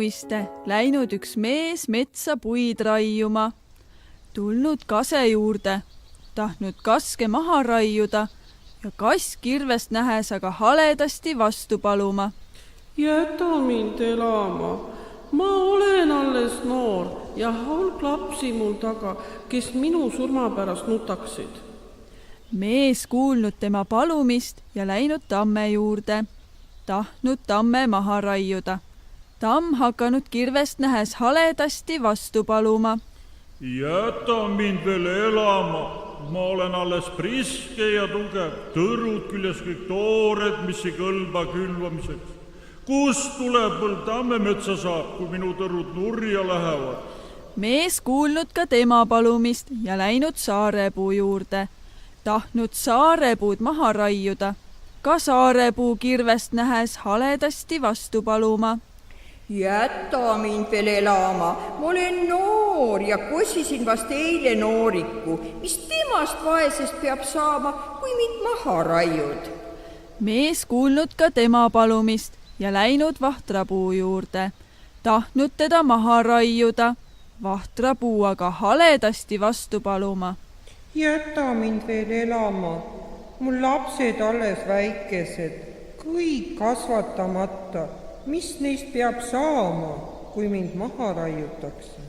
muiste läinud üks mees metsa puid raiuma. Tulnud kase juurde, tahtnud kaske maha raiuda ja kass kirvest nähes aga haledasti vastu paluma. Jäta mind elama, ma olen alles noor ja hulk lapsi mul taga, kes minu surma pärast nutaksid. Mees kuulnud tema palumist ja läinud tamme juurde, tahtnud tamme maha raiuda. Tamm hakanud kirvest nähes haledasti vastu paluma. Jäta mind veel elama, ma olen alles priske ja tugev, tõrud küljes kõik toored, mis ei kõlba külvamiseks. Kust tuleb mul tammemetsa saab, kui minu tõrud nurja lähevad? Mees kuulnud ka tema palumist ja läinud saarepuu juurde, tahtnud saarepuud maha raiuda, ka saarepuu kirvest nähes haledasti vastu paluma. Jäta mind veel elama, ma olen noor ja kosisin vast eile nooriku, mis temast vaesest peab saama, kui mind maha raiud. Mees kuulnud ka tema palumist ja läinud vahtrapuu juurde, tahtnud teda maha raiuda, vahtrapuu aga haledasti vastu paluma. Jäta mind veel elama, mul lapsed alles väikesed, kõik kasvatamata. Mis neist peab saama, kui mind maha raiutakse?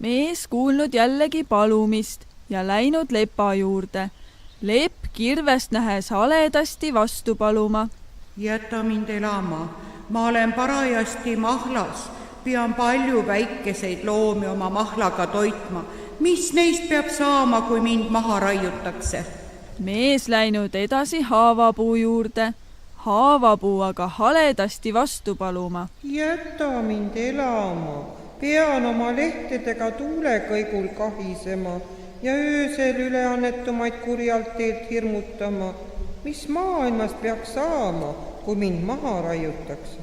Mees kuulnud jällegi palumist ja läinud lepa juurde. Lepp kirvest nähes haledasti vastu paluma. Jäta mind elama, ma olen parajasti mahlas, pean palju väikeseid loomi oma mahlaga toitma. Mis neist peab saama, kui mind maha raiutakse? Mees läinud edasi haavapuu juurde. Haavapuu aga haledasti vastu paluma. Jäta mind elama, pean oma lehtedega tuulekõigul kahisema ja öösel üleannetumaid kurjalt teelt hirmutama. Mis maailmast peaks saama, kui mind maha raiutakse?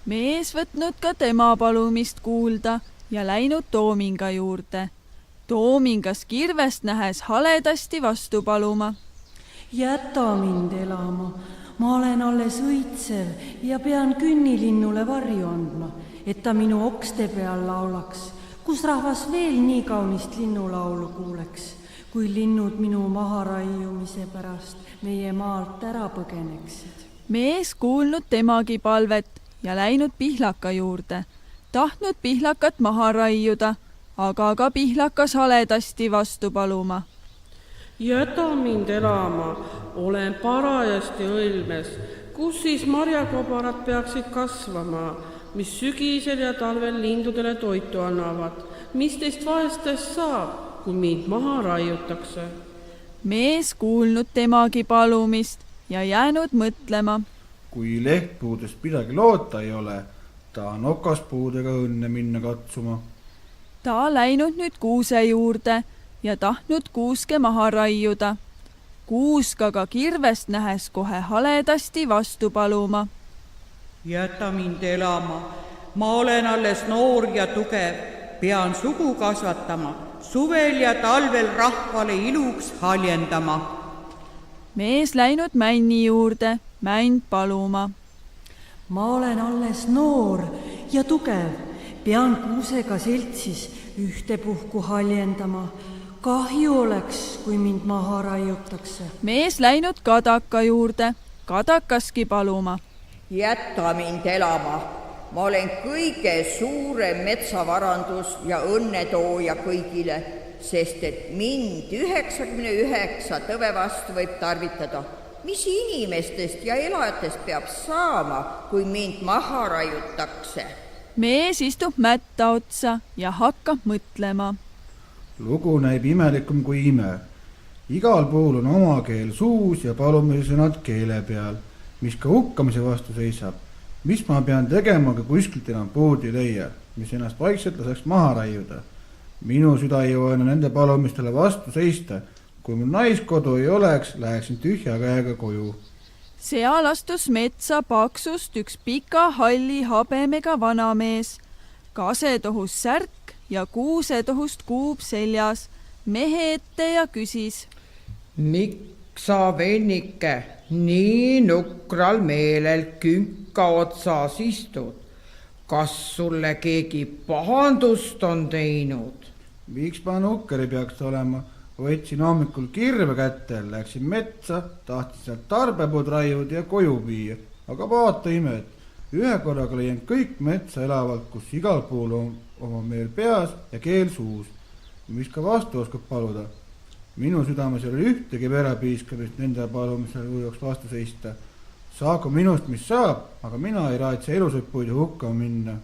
Mees võtnud ka tema palumist kuulda ja läinud toominga juurde. Toomingas kirvest nähes haledasti vastu paluma. Jäta mind elama, ma olen alles õitsev ja pean künnilinnule varju andma, et ta minu okste peal laulaks, kus rahvas veel nii kaunist linnulaulu kuuleks, kui linnud minu maharaiumise pärast meie maalt ära põgeneksid. Mees kuulnud temagi palvet ja läinud pihlaka juurde, tahtnud pihlakat maha raiuda, aga ka pihlakas haledasti vastu paluma. Jäta mind elama, olen parajasti õilmes, kus siis marjakobarad peaksid kasvama, mis sügisel ja talvel lindudele toitu annavad. Mis teist vaestest saab, kui mind maha raiutakse? Mees kuulnud temagi palumist ja jäänud mõtlema. Kui lehtpuudest midagi loota ei ole, tahan okaspuudega õnne minna katsuma. Ta läinud nüüd kuuse juurde ja tahtnud kuuske maha raiuda. Kuuskaga kirvest nähes kohe haledasti vastu paluma. Jäta mind elama, ma olen alles noor ja tugev, pean sugu kasvatama, suvel ja talvel rahvale iluks haljendama. Mees läinud männi juurde, mänd paluma. Ma olen alles noor ja tugev, pean kuusega seltsis ühtepuhku haljendama. Kahju oleks, kui mind maha raiutakse. Mees läinud kadaka juurde, kadakaski paluma. Jäta mind elama, ma olen kõige suurem metsavarandus ja õnnetooja kõigile, sest et mind 99 tõve vastu võib tarvitada. Mis inimestest ja elajatest peab saama, kui mind maha raiutakse? Mees istub mätta otsa ja hakkab mõtlema. Lugu näib imelikum kui ime. Igal pool on oma keel suus ja palumise sõnad keele peal, mis ka hukkamise vastu seisab. Mis ma pean tegema, kui kuskilt enam pood ei leia, mis ennast vaikselt laseks maha raiuda? Minu süda ei jõua nende palumistele vastu seista. Kui mul naiskodu ei oleks, läheksin tühja käega koju. Seal astus metsa paksust üks pika halli habemega vanamees. Kasetohus särk ja kuusetohust kuub seljas, mehe ette ja küsis. Miks sa, vennike, nii nukral meelel künka otsas istud? kas sulle keegi pahandust on teinud? miks ma nukker ei peaks olema? Võtsin hommikul kirve kätte, läksin metsa, tahtsin sealt tarbepuud raiuda ja koju viia. Aga vaata imet, ühe korraga leian kõik metsa elavalt, kus igal pool on oma meel peas ja keel suus. Mis ka vastu oskab paluda? Minu südames ei ole ühtegi verepiiskamist nende palumisele ujooks vastu seista. Saagu minust, mis saab, aga mina ei raatse elusaid puidu hukka minna.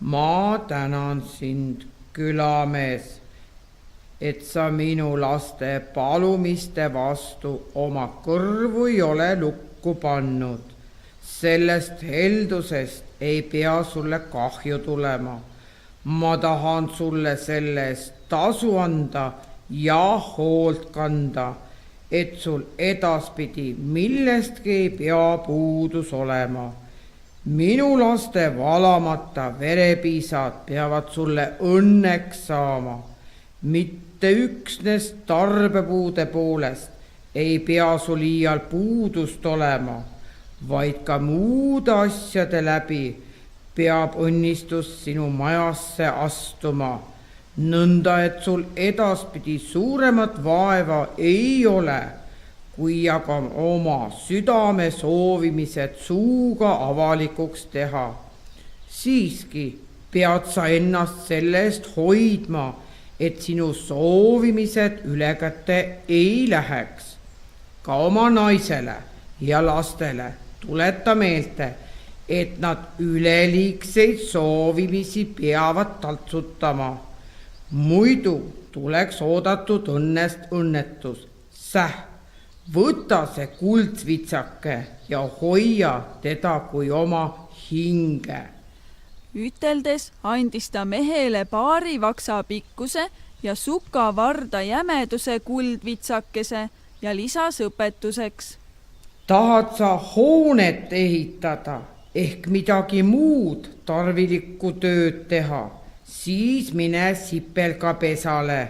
Ma tänan sind, külamees, et sa minu laste palumiste vastu oma kõrvu ei ole lukku pannud. Sellest heldusest ei pea sulle kahju tulema. Ma tahan sulle selle eest tasu anda ja hoolt kanda, et sul edaspidi millestki ei pea puudus olema. Minu laste valamata verepiisad peavad sulle õnneks saama. Mitte üksnes tarbepuude poolest ei pea sul iial puudust olema, vaid ka muude asjade läbi peab õnnistus sinu majasse astuma, nõnda et sul edaspidi suuremat vaeva ei ole, kui aga oma südame soovimised suuga avalikuks teha. Siiski pead sa ennast selle eest hoidma, et sinu soovimised ülekäte ei läheks. Ka oma naisele ja lastele tuleta meelde, et nad üleliigseid soovimisi peavad taltsutama. Muidu tuleks oodatud õnnest õnnetus. Võta see kuldsvitsake ja hoia teda kui oma hinge. Üteldes andis ta mehele paari vaksa pikkuse ja sukavarda jämeduse kuldvitsakese ja lisas õpetuseks. Tahad sa hoonet ehitada ehk midagi muud tarvilikku tööd teha, siis mine sipelga pesale,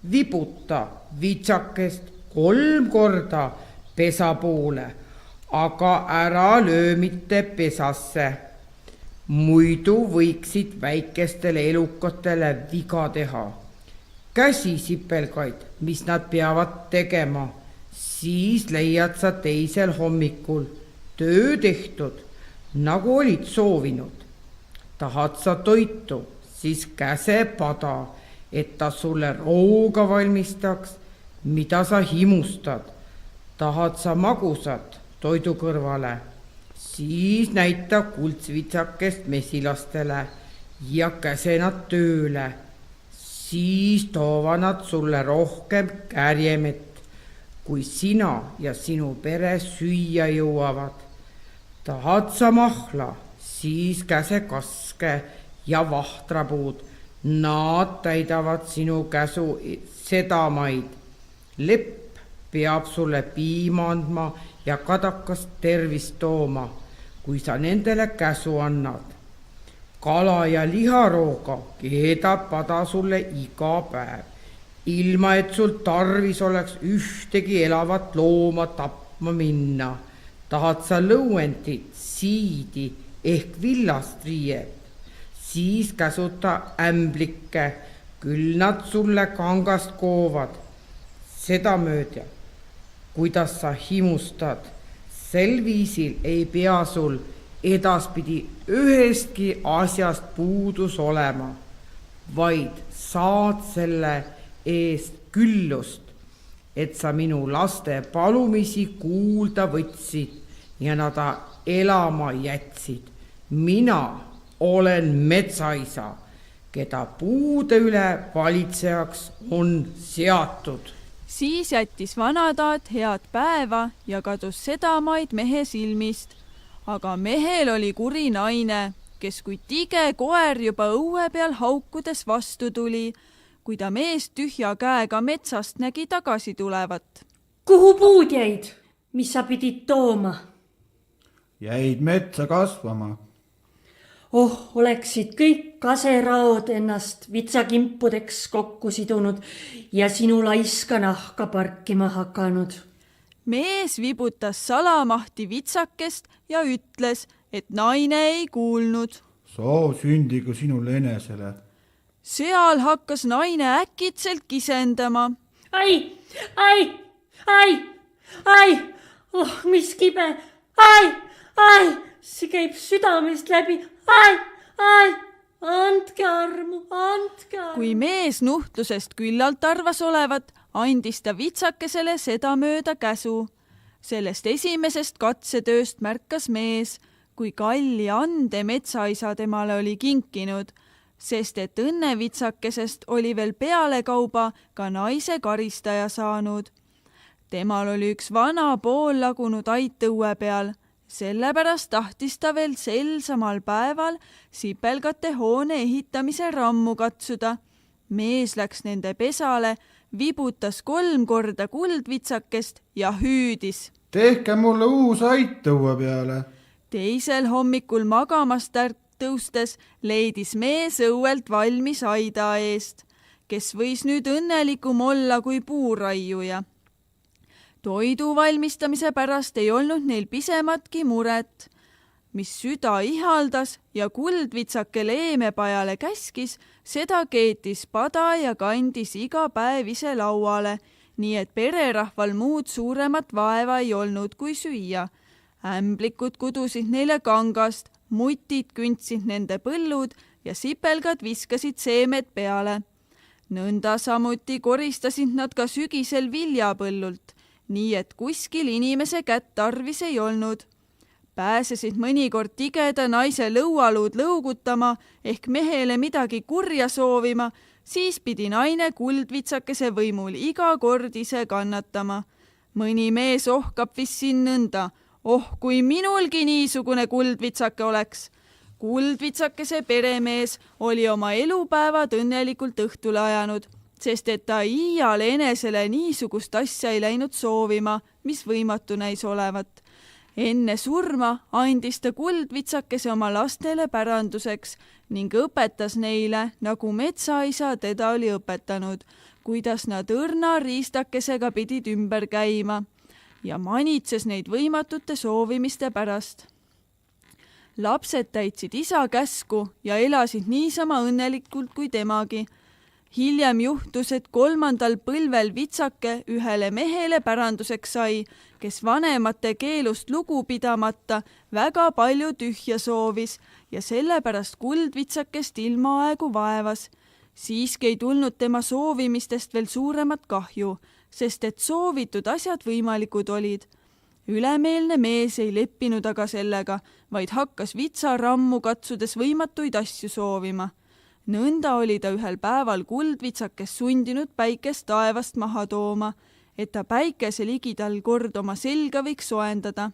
vibuta vitsakest 3 korda pesa poole, aga ära löö mitte pesasse. Muidu võiksid väikestele elukatele viga teha. Käsisipelgaid, mis nad peavad tegema, siis leiad sa teisel hommikul töö tehtud, nagu olid soovinud. Tahad sa toitu, siis käse pada, et ta sulle rooga valmistaks, mida sa himustad. Tahad sa magusat toidu kõrvale, siis näita kuldsvitsakest mesilastele ja käse nad tööle. Siis toova nad sulle rohkem kärjemett, kui sina ja sinu pere süüa jõuavad. Tahad sa mahla, siis käse kaske ja vahtrapuud. Nad täidavad sinu käsu sedamaid. Lepp peab sulle piima andma ja kadakast tervist tooma, kui sa nendele käsu annad. Kala ja liharooga keedab pada sulle iga päev, ilma et sul tarvis oleks ühtegi elavat looma tapma minna. Tahad sa lõuendit, siidi ehk villast riiet, siis käsuta ämblikke, küll nad sulle kangast koovad. Sedamööda, kuidas sa himustad, sel viisil ei pea sul edaspidi ühestki asjast puudus olema, vaid saad selle eest küllust, et sa minu laste palumisi kuulda võtsid ja nad elama jätsid. Mina olen metsaisa, keda puude üle valitsejaks on seatud. Siis jättis vanataat head päeva ja kadus sedamaid mehe silmist. Aga mehel oli kuri naine, kes kui tige koer juba õue peal haukudes vastu tuli, kui ta meest tühja käega metsast nägi tagasi tulevat. Kuhu puud jäid? Mis sa pidid tooma? Jäid metsa kasvama. Oleksid kõik kaseraod ennast vitsakimpudeks kokku sidunud ja sinu laiska nahka parkima hakanud. Mees vibutas salamahti vitsakest ja ütles, et naine ei kuulnud. soo sündigu sinule enesele. seal hakkas naine äkitselt kisendama. ai, mis kibe, see käib südamest läbi, andke armu. kui mees nuhtlusest küllalt arvas olevat, andis ta vitsakesele sedamööda käsu. sellest esimesest katsetööst märkas mees, kui kalli ande metsaisa temale oli kinkinud, sest et õnnevitsakesest oli veel pealekauba ka naise karistaja saanud. Temal oli üks vana poollagunud ait õue peal, sellepärast tahtis ta veel sel samal päeval sipelgate hoone ehitamise rammu katsuda. Mees läks nende pesale, vibutas 3 korda kuldvitsakest ja hüüdis. Tehke mulle uus ait õue peale. Teisel hommikul magamast tõustes leidis mees õuelt valmis aida eest, kes võis nüüd õnnelikum olla kui puuraiuja. Toidu valmistamise pärast ei olnud neil pisematki muret, mis süda ihaldas ja kuldvitsake leemepajale käskis, seda keetis pada ja kandis iga päev ise lauale, nii et pererahval muud suuremat vaeva ei olnud kui süüa. Ämblikud kudusid neile kangast, mutid kündsid nende põllud ja sipelgad viskasid seemed peale. Nõnda samuti koristasid nad ka sügisel viljapõllult, nii et kuskil inimese kätt tarvis ei olnud. Pääsesid mõnikord tigeda naise lõualuud lõugutama ehk mehele midagi kurja soovima, siis pidi naine kuldvitsakese võimul iga kord ise kannatama. Mõni mees ohkab vist siin nõnda, kui minulgi niisugune kuldvitsake oleks. Kuldvitsakese peremees oli oma elupäevad õnnelikult õhtule ajanud, sest et ta iial enesele niisugust asja ei läinud soovima, mis võimatu näis olevat. Enne surma andis ta kuldvitsakese oma lastele päranduseks ning õpetas neile, nagu metsaisa teda oli õpetanud, kuidas nad õrna riistakesega pidid ümber käima ja manitses neid võimatute soovimiste pärast. Lapsed täitsid isa käsku ja elasid niisama õnnelikult kui temagi. Hiljem juhtus, et 3. põlvel vitsake ühele mehele päranduseks sai, kes vanemate keelust lugu pidamata väga palju tühja soovis ja sellepärast kuldvitsakest ilmaaegu vaevas. Siiski ei tulnud tema soovimistest veel suuremat kahju, sest et soovitud asjad võimalikud olid. Ülemeelne mees ei leppinud aga sellega, vaid hakkas vitsarammu katsudes võimatuid asju soovima. Nõnda oli ta ühel päeval kuldvitsakest sundinud päikest taevast maha tooma, et ta päikese ligidal kord oma selga võiks soendada.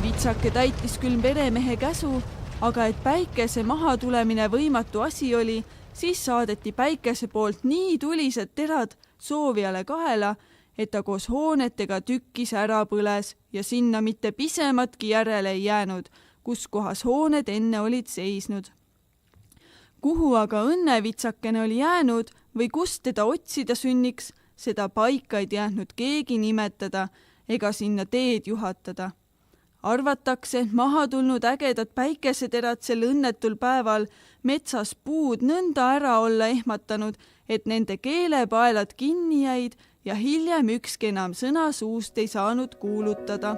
Vitsake täitis küll peremehe käsu, aga et päikese maha tulemine võimatu asi oli, siis saadeti päikese poolt nii tulised terad soovijale kaela, et ta koos hoonetega tükkis ära põles ja sinna mitte pisematki järele ei jäänud, kus kohas hooned enne olid seisnud. Kuhu aga õnnevitsakene oli jäänud või kust teda otsida sünniks, seda paika ei teadnud keegi nimetada ega sinna teed juhatada. Arvatakse, et maha tulnud ägedad päikeseterad sel õnnetul päeval metsas puud nõnda ära olla ehmatanud, et nende keelepaelad kinni jäid ja hiljem ükski enam sõna suust ei saanud kuulutada.